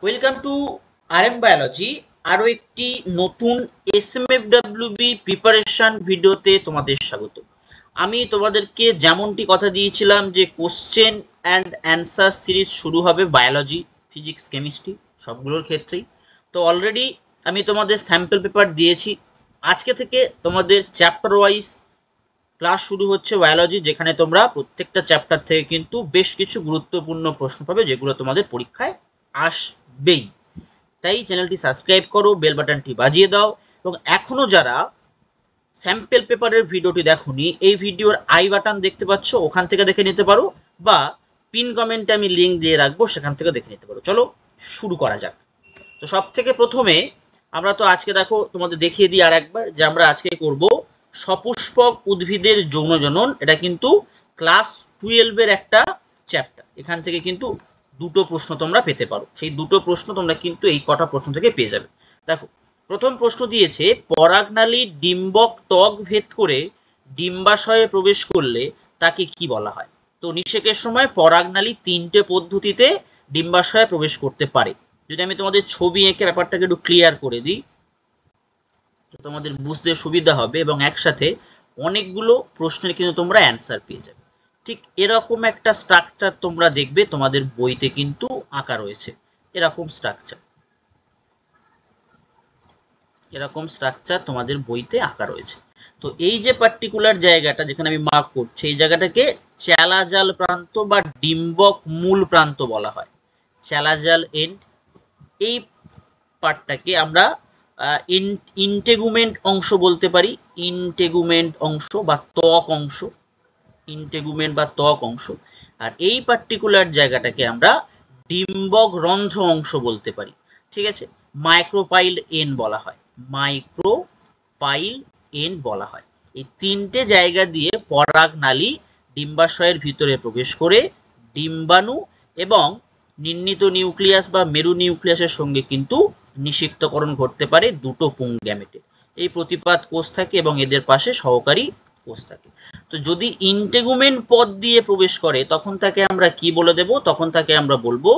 Welcome to RM biology. আরো একটি নতুন এসএমএফডব্লিউবি প্রিপারেশন ভিডিওতে তোমাদের স্বাগত। আমি তোমাদেরকে যেমনটি কথা দিয়েছিলাম যে কোশ্চেন অ্যান্ড অ্যান্সার সিরিজ শুরু হবে বায়োলজি, ফিজিক্স, কেমিস্ট্রি সবগুলোর ক্ষেত্রেই। তো অলরেডি আমি তোমাদের স্যাম্পল পেপার দিয়েছি। আজকে থেকে তোমাদের চ্যাপ্টার ওয়াইজ ক্লাস শুরু হচ্ছে বায়োলজি, যেখানে তোমরা প্রত্যেকটা চ্যাপ্টার থেকে কিন্তু বেশ কিছু গুরুত্বপূর্ণ প্রশ্ন পাবে, যেগুলো তোমাদের পরীক্ষায় আসবেই। তাই চ্যানেলটি সাবস্ক্রাইব করো, বেল বাটনটি বাজিয়ে দাও, এবং এখনো যারা স্যাম্পল পেপারের ভিডিওটি দেখোনি, এই ভিডিওর আই বাটন দেখতে পাচ্ছ, ওখান থেকে দেখে নিতে পারো, বা পিন কমেন্টে আমি লিঙ্ক দিয়ে রাখবো, সেখান থেকে দেখে নিতে পারো। চলো শুরু করা যাক। তো সব থেকে প্রথমে আমরা তো আজকে দেখো তোমাদের দেখিয়ে দিই আর একবার, যে আমরা আজকে করব সপুষ্পক উদ্ভিদের যৌন জনন। এটা কিন্তু ক্লাস 12 একটা চ্যাপ্টার। এখান থেকে কিন্তু দুটো প্রশ্ন তোমরা পেতে পারো। সেই দুটো প্রশ্ন তোমরা কিন্তু এই কটা প্রশ্ন থেকে পেয়ে যাবে। দেখো, প্রথম প্রশ্ন দিয়েছে, পরাগনালী ডিম্বক ত্বক ভেদ করে ডিম্বাশয়ে প্রবেশ করলে তাকে কি বলা হয়? তো নিষেকের সময় পরাগনালী তিনটে পদ্ধতিতে ডিম্বাশয়ে প্রবেশ করতে পারে। যদি আমি তোমাদের ছবি এঁকে ব্যাপারটাকে একটু ক্লিয়ার করে দিই, তোমাদের বুঝতে সুবিধা হবে, এবং একসাথে অনেকগুলো প্রশ্নের কিন্তু তোমরা অ্যান্সার পেয়ে যাবে। ঠিক এরকম একটা স্ট্রাকচার তোমরা দেখবে তোমাদের বইতে কিন্তু আঁকা রয়েছে। এরকম স্ট্রাকচার তোমাদের বইতে আঁকা রয়েছে। তো এই যে পার্টিকুলার জায়গাটা যেখানে আমি মার্ক করছি, এই জায়গাটাকে চ্যালাজাল প্রান্ত বা ডিম্বক মূল প্রান্ত বলা হয়। চ্যালাজাল এন্ড। এই পার্টটাকে আমরা ইন্টেগুমেন্ট অংশ বলতে পারি। ইন্টেগুমেন্ট অংশ বা ত্বক অংশ, ইন্টেগুমেন্ট বা ত্বক অংশ। আর এই পার্টিকুলার জায়গাটাকে আমরা ডিম্বক রন্ধ্র অংশ বলতে পারি। ঠিক আছে, মাইক্রোপাইল এন বলা হয়, মাইক্রোপাইল এন বলা হয়। এই তিনটে জায়গা দিয়ে পরাগনালী ডিম্বাশয়ের ভিতরে প্রবেশ করে ডিম্বাণু এবং নির্ণিত নিউক্লিয়াস বা মেরু নিউক্লিয়াসের সঙ্গে কিন্তু নিষিক্তকরণ ঘটতে পারে দুটো পুংগ্যামেটে। এই প্রতিপাদ কোষ থাকে এবং এদের পাশে সহকারী কোষ থাকে। তো যদি ইন্টেগুমেন্ট পথ দিয়ে প্রবেশ করে, তখন তাকে আমরা কি বলে দেব? তখন তাকে আমরা বলবো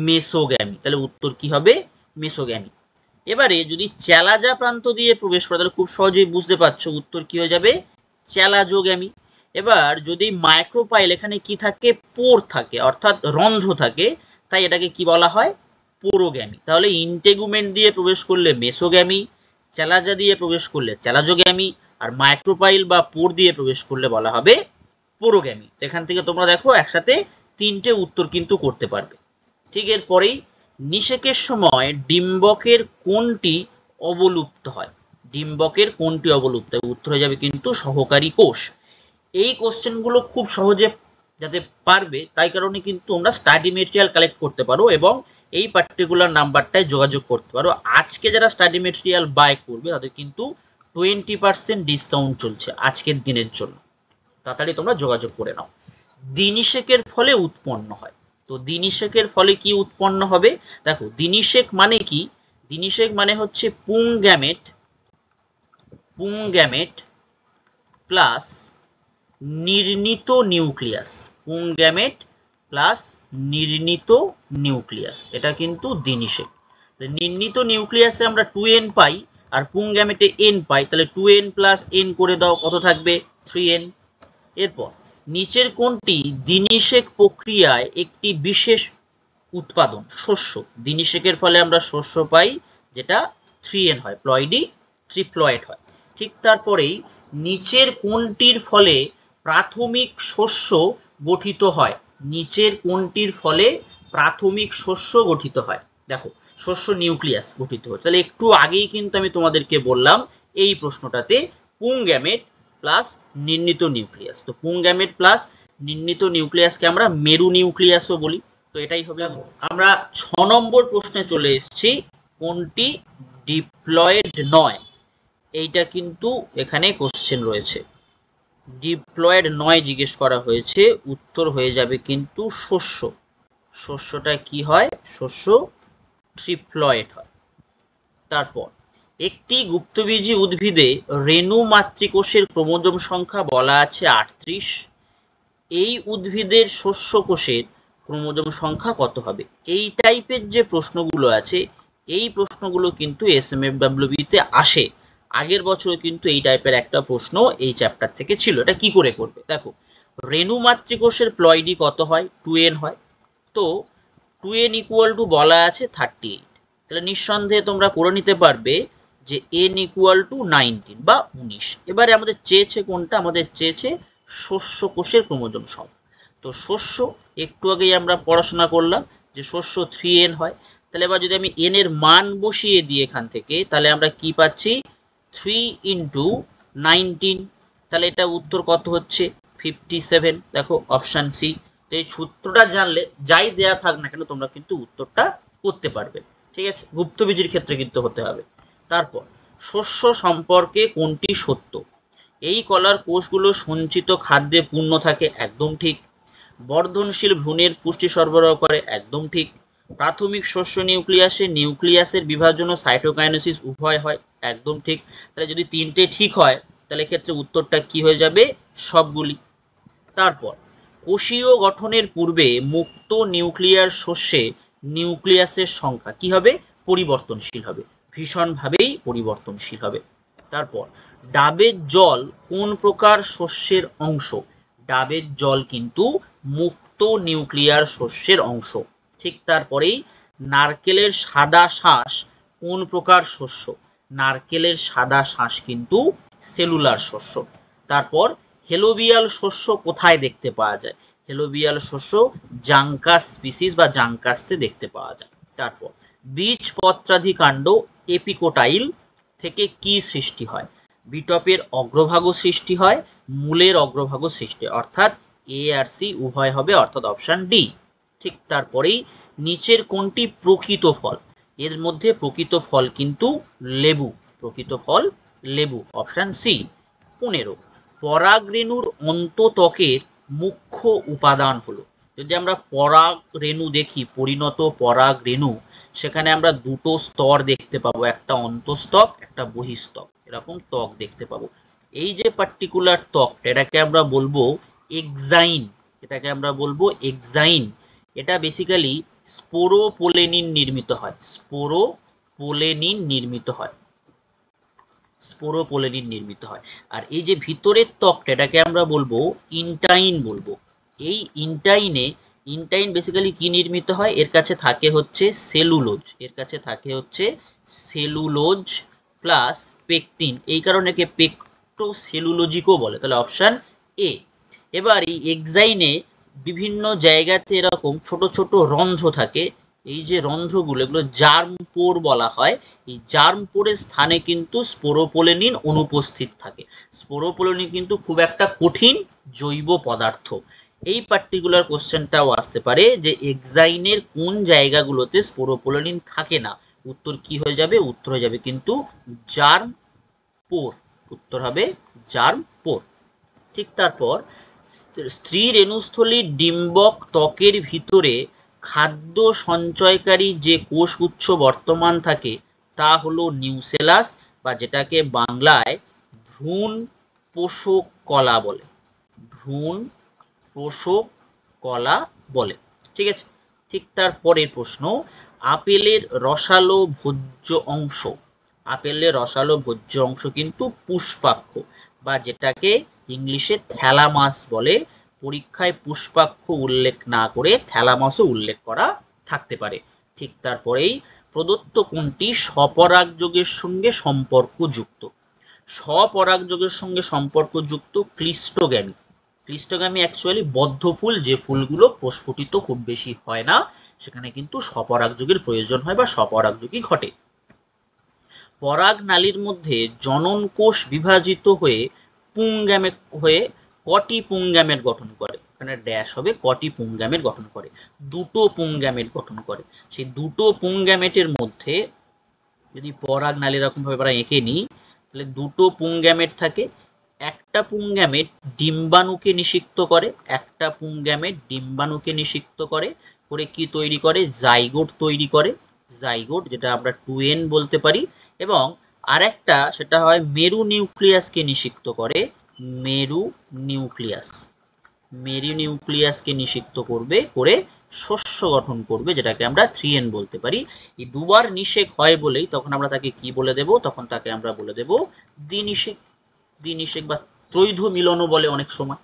মেসোগ্যামি। তাহলে উত্তর কি হবে? মেসোগ্যামি। এবারে যদি চ্যালাজা প্রান্ত দিয়ে প্রবেশ করে, তাহলে খুব সহজেই বুঝতে পারছো উত্তর কি হয়ে যাবে? চ্যালাজোগ্যামি। এবার যদি মাইক্রোপাইল, এখানে কি থাকে? পোর থাকে, অর্থাৎ রন্ধ্র থাকে, তাই এটাকে কি বলা হয়? পোরোগ্যামি। তাহলে ইন্টেগুমেন্ট দিয়ে প্রবেশ করলে মেসোগ্যামি, চ্যালাজা দিয়ে প্রবেশ করলে চ্যালাজোগ্যামি, আর মাইক্রোপাইল বা পোর দিয়ে প্রবেশ করলে বলা হবে পোরোগ্যামি। এখান থেকে তোমরা দেখো একসাথে তিনটে উত্তর কিন্তু করতে পারবে। ঠিক এরপরেই, নিষেকের সময় ডিম্বকের কোনটি অবলুপ্ত হয়? ডিম্বকের কোনটি অবলুপ্ত হয়? উত্তর হয়ে যাবে কিন্তু সহকারী কোষ। এই কোশ্চেনগুলো খুব সহজে যাতে পারবে, তাই কারণে কিন্তু তোমরা স্টাডি মেটেরিয়াল কালেক্ট করতে পারো এবং এই পার্টিকুলার নাম্বারটায় যোগাযোগ করতে পারো। আজকে যারা স্টাডি মেটেরিয়াল বাই করবে তাদের কিন্তু 20% ডিসকাউন্ট চলছে আজকের দিনের জন্য। তাড়াতাড়ি তোমরা যোগাযোগ করে নাও। দ্বিনিষেকের ফলে উৎপন্ন হয়। তো দ্বিনিষেকের ফলে কি উৎপন্ন হবে? দেখো, দ্বিনিষেক মানে কি? দ্বিনিষেক মানে হচ্ছে পুংগ্যামেট প্লাস নির্ণিত নিউক্লিয়াস। পুংগ্যামেট প্লাস নির্ণিত নিউক্লিয়াস, এটা কিন্তু দ্বিনিষেক। নির্ণিত নিউক্লিয়াসে আমরা 2n পাই, আর পুংগ্যামেটে n পাই, তাহলে 2n প্লাস n করে দাও, কত থাকবে? 3n। এরপর নিচের কোনটি দ্বিনিষেক প্রক্রিয়ায় একটি বিশেষ উৎপাদন? শস্য। দ্বিনিষেকের ফলে আমরা শস্য পাই, যেটা 3n হয়, প্লয়েডি ট্রিপ্লয়েড হয়। ঠিক তারপরেই নিচের কোনটির ফলে প্রাথমিক শস্য গঠিত হয়? নিচের কোনটির ফলে প্রাথমিক শস্য গঠিত হয়? দেখো, শস্য নিউক্লিয়াস গঠিত হয়। তাহলে একটু আগেই কিন্তু আমি তোমাদেরকে বললাম এই প্রশ্নটাতে পুংগ্যামেট প্লাস নির্ণিত নিউক্লিয়াস। তো পুংগ্যামেট প্লাস নির্ণিত নিউক্লিয়াসকে আমরা মেরু নিউক্লিয়াসও বলি। তো এটাই হবে। আমরা 6 নম্বর প্রশ্নে চলে এসেছি, কোনটি ডিপ্লয়েড নয়? এইটা কিন্তু এখানে কোশ্চেন রয়েছে। ডিপ্লয়েড নয় জিজ্ঞেস করা হয়েছে, উত্তর হয়ে যাবে কিন্তু শস্য। শস্যটা কি হয়? শস্য ট্রিপ্লয়েড হয়। তারপর, একটি গুপ্তবীজী উদ্ভিদে রেণু মাতৃকোষের ক্রোমোজোম সংখ্যা বলা আছে 38। এই উদ্ভিদের শস্য কোষের ক্রোমোজোম সংখ্যা কত হবে? এই টাইপের যে প্রশ্নগুলো আছে, এই প্রশ্নগুলো কিন্তু SMFWB তে আসে। আগের বছর কিন্তু এই টাইপের একটা প্রশ্ন এই চ্যাপ্টার থেকে ছিল। এটা কি করে করবে? দেখো, রেণু মাতৃকোষের প্লয়েডি কত হয়? 2n হয়। তো 2n ইকুয়াল টু বলা আছে 38। তাহলে নিঃসন্দেহে তোমরা করে নিতে পারবে যে n ইকুয়াল টু 19 বা 19। এবারে আমাদের চেয়েছে কোনটা? আমাদের চেয়েছে শস্য কোষের ক্রোমোজোম সংখ্যা। তো শস্য একটু আগেই আমরা পড়াশোনা করলাম যে শস্য 3n হয়। তাহলে এবার যদি আমি n এর মান বসিয়ে দিই এখান থেকে, তাহলে আমরা কি পাচ্ছি? 3 ইন্টু 19। তাহলে এটা উত্তর কত হচ্ছে? 57। দেখো অপশন সি। এই সূত্রটা জানলে যাই দেয়া থাক না কেন তোমরা কিন্তু উত্তরটা করতে পারবে। ঠিক আছে, গুপ্তবীজির ক্ষেত্রে কিন্তু হতে হবে। তারপর শস্য সম্পর্কে কোনটি সত্য? এই কলার কোষগুলো সঞ্চিত খাদ্যে পূর্ণ থাকে, একদম ঠিক। বর্ধনশীল ভ্রূণের পুষ্টি সরবরাহ করে, একদম ঠিক। প্রাথমিক শস্য নিউক্লিয়াসে নিউক্লিয়াসের বিভাজন ও সাইটোকাইনেসিস উভয় হয়, একদম ঠিক। তাহলে যদি তিনটে ঠিক হয় তাহলে ক্ষেত্রে উত্তরটা কি হয়ে যাবে? সবগুলি। তারপর কোষীয় গঠনের পূর্বে মুক্ত নিউক্লিয়ার শস্যে নিউক্লিয়াসের সংখ্যা কি হবে? পরিবর্তনশীল হবে, ভীষণভাবেই পরিবর্তনশীল হবে। তারপর ডাবের জল কোন প্রকার শস্যের অংশ? ডাবের জল কিন্তু মুক্ত নিউক্লিয়ার শস্যের অংশ। ঠিক তারপরেই নারকেলের সাদা শাঁস কোন প্রকার শস্য? নারকেলের সাদা শাঁস কিন্তু সেলুলার শস্য। তারপর হেলোবিয়াল শস্য কোথায় দেখতে পাওয়া যায়? হেলোবিয়াল শস্য জাঙ্কাস স্পিসিস বা জাঙ্কাসতে দেখতে পাওয়া যায়। তারপর বীজপত্রাদি কাণ্ড এপিকোটাইল থেকে কি সৃষ্টি হয়? বিটপের অগ্রভাগও সৃষ্টি হয়, মূলের অগ্রভাগও সৃষ্টি হয়, অর্থাৎ এ আর সি উভয় হবে, অর্থাৎ অপশন ডি। ঠিক তারপরেই নিচের কোনটি প্রকৃত ফল? এর মধ্যে প্রকৃত ফল কিন্তু লেবু, প্রকৃত ফল লেবু, অপশন সি। 15 পরাগরেণুর অন্তত্বকের মুখ্য উপাদান হলো? যদি আমরা পরাগ রেণু দেখি, পরিণত পরাগ রেণু, সেখানে আমরা দুটো স্তর দেখতে পাবো, একটা অন্তঃস্তক, একটা বহিঃস্তক, এরকম ত্বক দেখতে পাবো। এই যে পার্টিকুলার ত্বকটা, এটাকে আমরা বলবো এক্সাইন, এটাকে আমরা বলবো এক্সাইন। এটা বেসিক্যালি স্পোরোপোলেনিন নির্মিত হয়, স্পোরোপোলেনিন নির্মিত হয়, স্পোরোপোলেনিন নির্মিত হয়। আর এই যে ভিতরের ত্বকটা, এটাকে আমরা বলবো ইন্টাইন বলবো। এই ইন্টাইন বেসিক্যালি কি নির্মিত হয়? এর কাছে থাকে হচ্ছে সেলুলোজ, এর কাছে থাকে হচ্ছে সেলুলোজ প্লাস পেকটিন, এই কারণে একে পেকটোসেলুলোজিকও বলে। তাহলে অপশন এ। এবার এই এক্সাইনে বিভিন্ন জায়গাতে এরকম ছোট ছোট রন্ধ্র থাকে। এই যে রন্ধ্রগুলো, এগুলো জার্ম পোর বলা হয়। এই জার্ম পোরের স্থানে কিন্তু স্পোরোপোলেনিন অনুপস্থিত থাকে। স্পোরোপোলেনিন কিন্তু খুব একটা কঠিন জৈব পদার্থ। এই পার্টিকুলার কোশ্চেনটাও আসতে পারে যে এক্সাইনের কোন জায়গাগুলোতে স্পোরোপোলেনিন থাকে না। উত্তর কি হয়ে যাবে? উত্তর হয়ে যাবে কিন্তু জার্ম পোর, উত্তর হবে জার্ম পোর। ঠিক তারপর স্ত্রী রেণুস্থলীর ডিম্বক ত্বকের ভিতরে খাদ্য সঞ্চয়কারী যে কোষগুচ্ছ বর্তমান থাকে তা হলো নিউসেলাস, বা যেটাকে বাংলায় ভ্রূণ পোষক কলা বলে, ভ্রূণ পোষক কলা বলে। ঠিক আছে। ঠিক তারপরের প্রশ্ন, আপেলের রসালো ভোজ্য অংশ, আপেলের রসালো ভোজ্য অংশ কিন্তু পুষ্পাক্ষ, বা যেটাকে ইংলিশে থ্যালামাস বলে। পরীক্ষায় পুষ্পাক্ষ উল্লেখ না করে থ্যালামাসও উল্লেখ করা থাকতে পারে। ঠিক তারপরেই প্রদত্ত কোনটি স্বপরাগযোগের সঙ্গে সম্পর্কযুক্ত? স্বপরাগযোগের সঙ্গে সম্পর্কযুক্ত ক্লিস্টোগ্যামি। ক্লিস্টোগ্যামি অ্যাকচুয়ালি বদ্ধ ফুল, যে ফুলগুলো প্রস্ফুটিত খুব বেশি হয় না, সেখানে কিন্তু স্বপরাগযোগের প্রয়োজন হয় বা স্বপরাগযোগই ঘটে। পরাগ নালীর মধ্যে জনন কোষ বিভাজিত হয়ে পুংগ্যামেট হয়ে কটি পুংগ্যামেট গঠন করে? এখানে ড্যাশ হবে, কটি পুংগ্যামেট গঠন করে? দুটো পুংগ্যামেট গঠন করে। সেই দুটো পুংগ্যামেটের মধ্যে যদি পরাগ নালী এরকম ভাবে আমরা এঁকে নিই, তাহলে দুটো পুংগ্যামেট থাকে। একটা পুংগ্যামেট ডিম্বাণুকে নিষিক্ত করে, একটা পুংগ্যামেট ডিম্বাণুকে নিষিক্ত করে, করে কি তৈরি করে? জাইগোট তৈরি করে, জাইগোট, যেটা আমরা 2n বলতে পারি। এবং আরেকটা সেটা হয় মেরু নিউক্লিয়াসকে নিষিক্ত করে, মেরু নিউক্লিয়াস, মেরু নিউক্লিয়াসকে নিষিক্ত করবে, করে শস্য গঠন করবে, যেটাকে আমরা 3N বলতে পারি। এই দুবার নিষেক হয় বলেই তখন আমরা তাকে কি বলে দেব, তখন তাকে আমরা বলে দেব দ্বিনিষেক। দ্বিনিষেক বা ত্রৈধ মিলনও বলে অনেক সময়।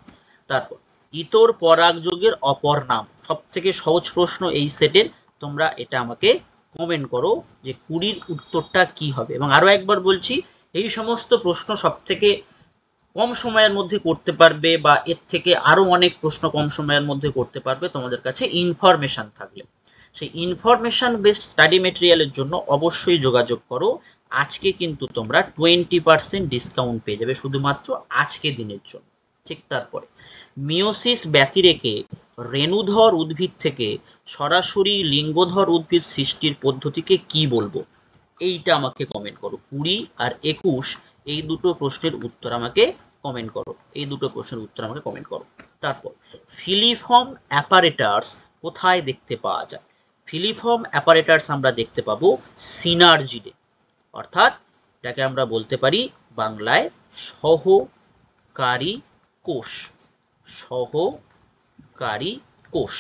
তারপর ইতর পরাগযোগের অপর নাম, সব থেকে সহজ প্রশ্ন এই সেটের। তোমরা এটা আমাকে কমেন্ট করো যে 20 উত্তরটা কি হবে। এবং আরো একবার বলছি, এই সমস্ত প্রশ্ন সব থেকে কম সময়ের মধ্যে করতে পারবে, বা এর থেকে আরো অনেক প্রশ্ন কম সময়ের মধ্যে করতে পারবে তোমাদের কাছে ইনফরমেশন থাকলে। সেই ইনফরমেশন বেসড স্টাডি মেটেরিয়ালের জন্য অবশ্যই যোগাযোগ করো। আজকে কিন্তু তোমরা 20% ডিসকাউন্ট পেয়ে যাবে শুধুমাত্র আজকে দিনের জন্য। ঠিক তারপরে মিওসিস ব্যতিরেকে রেণুধর উদ্ভিদ থেকে সরাসরি লিঙ্গধর উদ্ভিদ সৃষ্টির পদ্ধতিকে কি বলবো, এইটা আমাকে কমেন্ট করো। 20 আর 21 এই দুটো প্রশ্নের উত্তর আমাকে কমেন্ট করো। এই দুটো প্রশ্নের উত্তর আমাকে কমেন্ট করো। তারপর ফিলিফর্ম অ্যাপারেটাস কোথায় দেখতে পাওয়া যায়? ফিলিফর্ম অ্যাপারেটাস আমরা দেখতে পাবো সিনার্জিডে, অর্থাৎ এটাকে আমরা বলতে পারি বাংলায় সহকারী কোষ। সহকারী কোষ।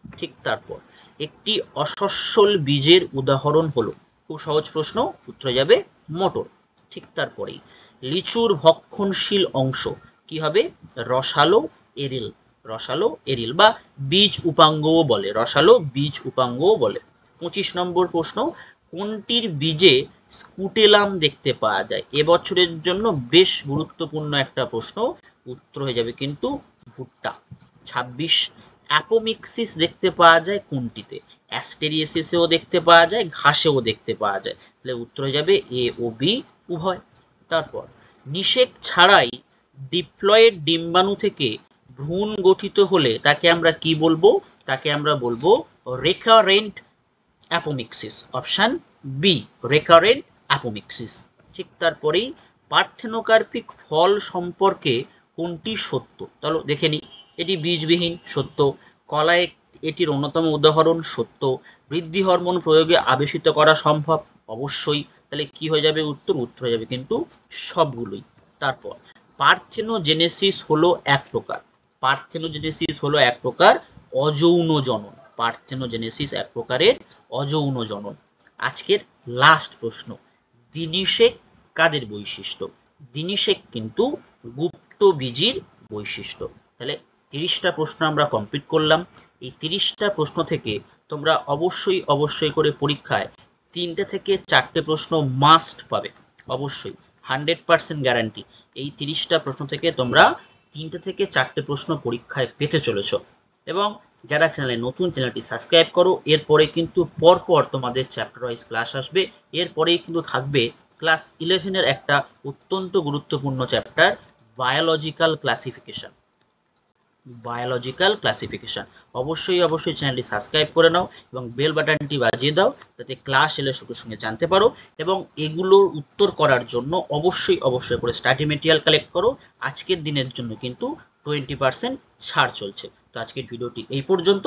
ঠিক তারপর একটি অসস্যল বীজের উদাহরণ হলো, খুব সহজ প্রশ্ন, উত্তর যাবে মটর। ঠিক তারপরেই লিচুর ভক্ষণশীল অংশ কি হবে? রসালো এরিল। রসালো এরিল বা বীজ উপাঙ্গও বলে, রসালো বীজ উপাঙ্গও বলে। 25 নম্বর প্রশ্ন, কোনটির বীজে স্কুটেলাম দেখতে পাওয়া যায়? এবছরের জন্য বেশ গুরুত্বপূর্ণ একটা প্রশ্ন, উত্তর হয়ে যাবে কিন্তু ভুট্টা। 26 অ্যাপোমিক্সিস দেখতে পাওয়া যায় কোনটিতে? অ্যাস্টেরিয়াসিসেও দেখতে পাওয়া যায়, ঘাসেও দেখতে পাওয়া যায়, তাহলে উত্তর হয়ে যাবে এ ও বি উভয়। তারপর নিষেক ছাড়াই ডিপ্লয়েড ডিম্বাণু থেকে ভ্রূণ গঠিত হলে তাকে আমরা কি বলবো? তাকে আমরা বলবো recurrent apomixis. Option B, recurrent apomixis. ঠিক তারপরেই পার্থেনোকার্পিক ফল সম্পর্কে কোনটি সত্য? তাহলে দেখে নিই। এটি বীজবিহীন, সত্য। কলা এটির অন্যতম উদাহরণ, সত্য। বৃদ্ধি হরমোন প্রয়োগে আবেশিত করা সম্ভব, অবশ্যই। তাহলে কি হয়ে যাবে উত্তর? উত্তর হয়ে যাবে কিন্তু সবগুলোই। তারপর পার্থেনোজেনেসিস হলো এক প্রকার। পার্থেনোজেনেসিস হলো এক প্রকার অযৌন জনন। পার্থেনোজেনেসিস এক প্রকারের অযৌন জনন। আজকের লাস্ট প্রশ্ন, দ্বিনিষেক কাদের বৈশিষ্ট্য? দ্বিনিষেক কিন্তু গুপ্তবীজির বৈশিষ্ট্য। তাহলে 30টা প্রশ্ন আমরা কমপ্লিট করলাম। এই 30টা প্রশ্ন থেকে তোমরা অবশ্যই করে পরীক্ষায় 3টে থেকে 4টে প্রশ্ন মাস্ট পাবে, অবশ্যই 100% গ্যারান্টি। এই 30টা প্রশ্ন থেকে তোমরা 3টে থেকে 4টে প্রশ্ন পরীক্ষায় পেতে চলেছ। এবং যারা চ্যানেলে নতুন, চ্যানেলটি সাবস্ক্রাইব করো। এরপরে কিন্তু পরপর তোমাদের চ্যাপ্টার ওয়াইজ ক্লাস আসবে। এরপরেই কিন্তু থাকবে ক্লাস 11-এর একটা অত্যন্ত গুরুত্বপূর্ণ chapter, biological classification. Biological classification. অবশ্যই চ্যানেলটি সাবস্ক্রাইব করে নাও এবং বেল বাটনটি বাজিয়ে দাও, যাতে ক্লাস এলে সঙ্গে সঙ্গে জানতে পারো। এবং এগুলোর উত্তর করার জন্য অবশ্যই করে স্টাডি মেটেরিয়াল কালেক্ট করো। আজকের দিনের জন্য কিন্তু 20% ছাড় চলছে। তো আজকের ভিডিওটি এই পর্যন্ত।